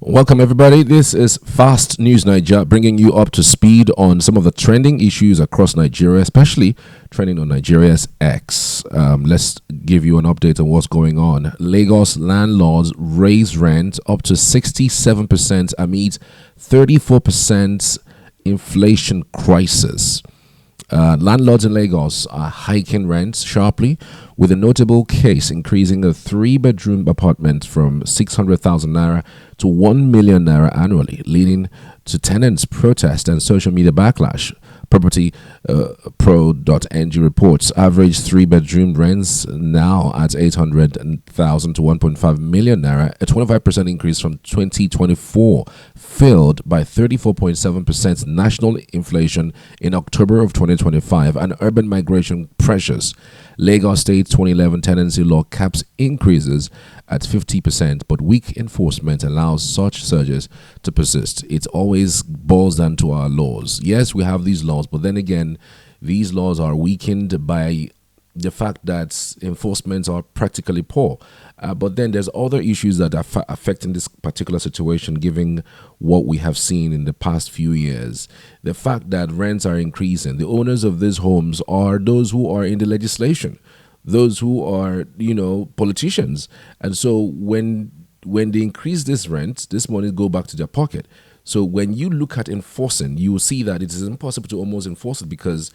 Welcome, everybody. This is Fast News Naija, bringing you up to speed on some of the trending issues across Nigeria, especially trending on Nigeria's X. Let's give you an update on what's going on. Lagos landlords raise rent up to 67% amid 34% inflation crisis. Landlords in Lagos are hiking rents sharply, with a notable case increasing a three-bedroom apartment from 600,000 naira to 1 million naira annually, leading to tenants' protest and social media backlash. Property Pro.ng reports average three-bedroom rents now at 800,000 to 1.5 million naira, a 25% increase from 2024, fueled by 34.7% national inflation in October of 2025 and urban migration pressures. Lagos State 2011 tenancy law caps increases at 50%, but weak enforcement allows such surges to persist. It always boils down to our laws. Yes, we have these laws, but then again, these laws are weakened by the fact that enforcements are practically poor. But then there's other issues that are affecting this particular situation, given what we have seen in the past few years. The fact that rents are increasing. The owners of these homes are those who are in the legislation, those who are, politicians. And so when they increase this rent, this money go back to their pocket. So when you look at enforcing, you will see that it is impossible to almost enforce it because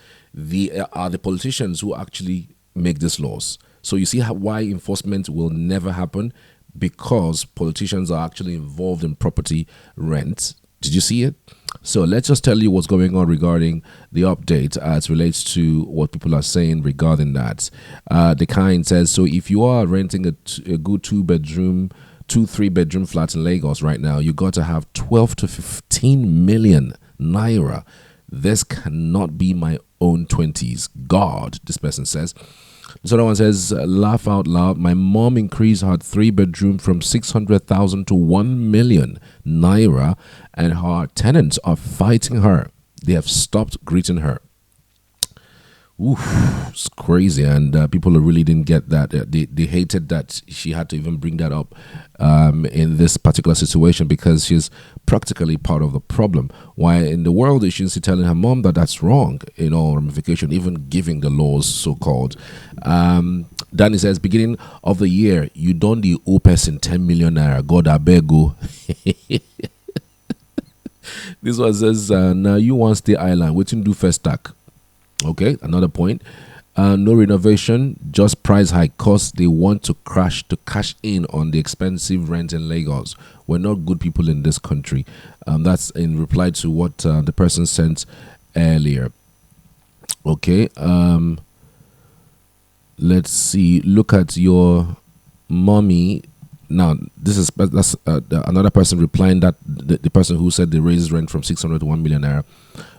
are the politicians who actually make these laws. So you see why enforcement will never happen, because politicians are actually involved in property rent. Did you see it? So let's just tell you what's going on regarding the update as relates to what people are saying regarding that. The kind says, so if you are renting a good three-bedroom flat in Lagos right now, you got to have 12 to 15 million naira. This cannot be my own 20s. God, this person says. This other one says, laugh out loud. My mom increased her three-bedroom from 600,000 to 1 million naira, and her tenants are fighting her. They have stopped greeting her. Oof, it's crazy, and people really didn't get that. They hated that she had to even bring that up in this particular situation, because she's practically part of the problem. Why in the world is she telling her mom that that's wrong in all ramification, even giving the laws so-called? Danny says, beginning of the year, you done the owe person 10 million naira. God, I beg you. This one says, now you want stay island, waiting do first stack. Okay, another point. No renovation, just price hike, cause they want to cash in on the expensive rent in Lagos. We're not good people in this country. That's in reply to what the person sent earlier. Okay, let's see. Look at your mommy. Now, that's another person replying that the person who said they raised rent from 600 to 1 million naira.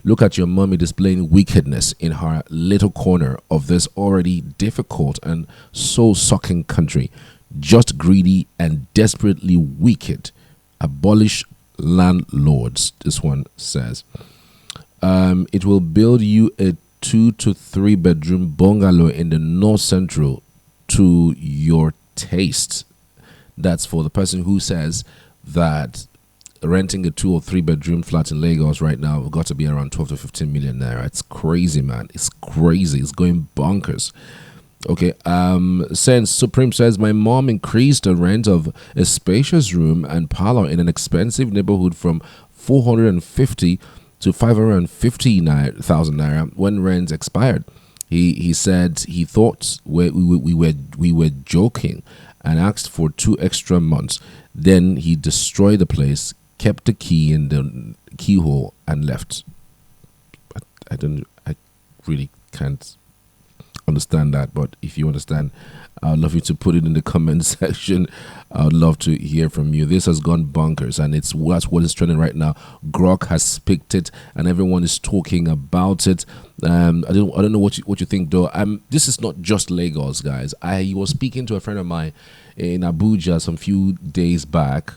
Look at your mommy displaying wickedness in her little corner of this already difficult and soul-sucking country. Just greedy and desperately wicked. Abolish landlords, this one says. It will build you a 2 to 3 bedroom bungalow in the North Central to your taste. That's for the person who says that renting a 2 or 3 bedroom flat in Lagos right now have got to be around 12 to 15 million naira. It's crazy, man. It's crazy. It's going bonkers. Okay. Since Supreme says, my mom increased the rent of a spacious room and parlor in an expensive neighborhood from 450 to 550,000 naira when rent expired. He said he thought we were joking, and asked for 2 extra months. Then he destroyed the place, kept the key in the keyhole, and left. I really can't understand that, but if you understand, I'd love you to put it in the comment section. I'd love to hear from you. This has gone bonkers, and that's what is trending right now. Grok has picked it, and everyone is talking about it. I don't know what you think, though. This is not just Lagos, guys. I was speaking to a friend of mine in Abuja some few days back,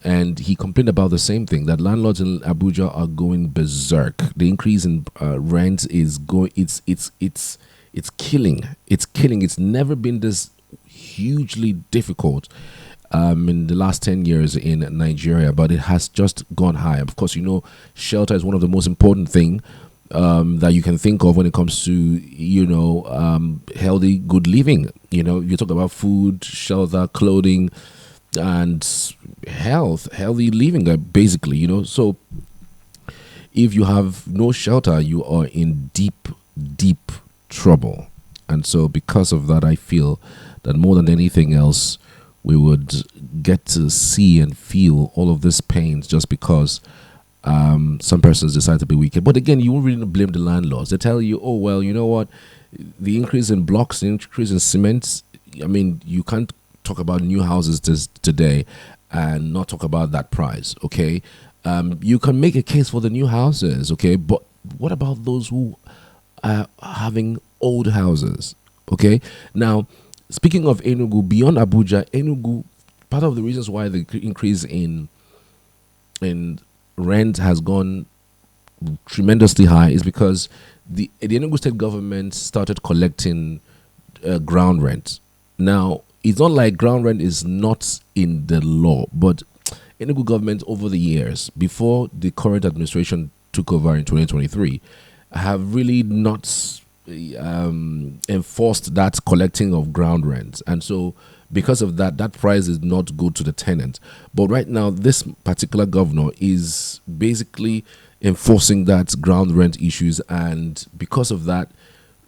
and he complained about the same thing, that landlords in Abuja are going berserk. The increase in rent is going. It's killing. It's never been this hugely difficult. in the last 10 years in Nigeria, but it has just gone high. Of course, shelter is one of the most important thing that you can think of when it comes to, healthy, good living. You talk about food, shelter, clothing, and healthy living, basically, So if you have no shelter, you are in deep, deep trouble. And so because of that, I feel that more than anything else, we would get to see and feel all of this pains just because some persons decide to be wicked. But again, you won't really blame the landlords. They tell you, oh, well, you know what? The increase in blocks, the increase in cement, I mean, you can't talk about new houses today and not talk about that price, okay? You can make a case for the new houses, okay? But what about those who are having old houses, okay? Now, speaking of Enugu, beyond Abuja, Enugu, part of the reasons why the increase in rent has gone tremendously high is because the Enugu state government started collecting ground rent. Now, it's not like ground rent is not in the law, but Enugu government over the years, before the current administration took over in 2023, have really not enforced that collecting of ground rent. And so because of that, that price is not good to the tenant. But right now, this particular governor is basically enforcing that ground rent issues. And because of that,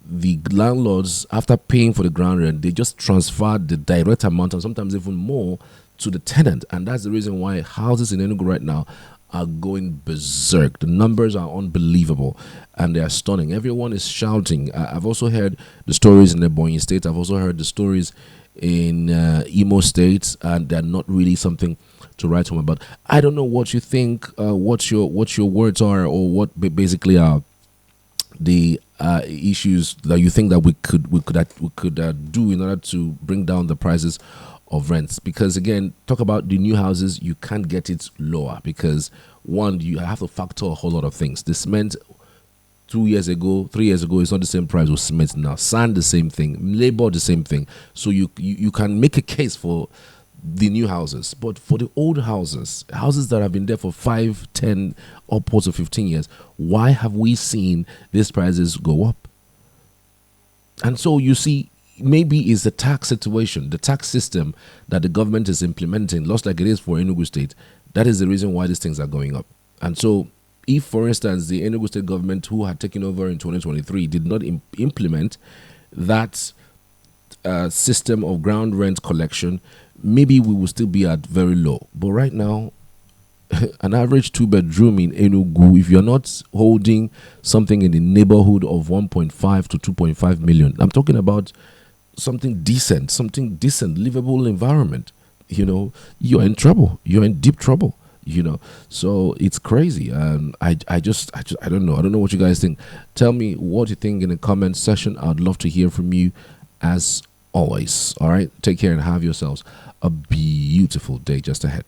the landlords, after paying for the ground rent, they just transfer the direct amount and sometimes even more to the tenant. And that's the reason why houses in Enugu right now are going berserk. The numbers are unbelievable and they are stunning. Everyone is shouting. I've also heard the stories in the Ebonyi State. I've also heard the stories in Imo State, and they're not really something to write home about. I don't know what you think, what your words are, or what basically are the issues that you think that we could do in order to bring down the prices of rents. Because again, talk about the new houses, you can't get it lower because one, you have to factor a whole lot of things. The cement 3 years ago, it's not the same price with cement now. Sand, the same thing. Labor, the same thing. So you can make a case for the new houses, but for the old houses that have been there for 5, 10, upwards of 15 years, why have we seen these prices go up? And so you see, maybe it's the tax situation, the tax system that the government is implementing, just like it is for Enugu State. That is the reason why these things are going up. And so if, for instance, the Enugu State government, who had taken over in 2023, did not implement that system of ground rent collection, maybe we will still be at very low. But right now, an average 2-bedroom in Enugu, if you're not holding something in the neighborhood of 1.5 to 2.5 million, I'm talking about something decent, livable environment, you're in trouble. You're in deep trouble. So it's crazy. I don't know. I don't know what you guys think. Tell me what you think in the comment section. I'd love to hear from you as always. All right. Take care and have yourselves a beautiful day just ahead.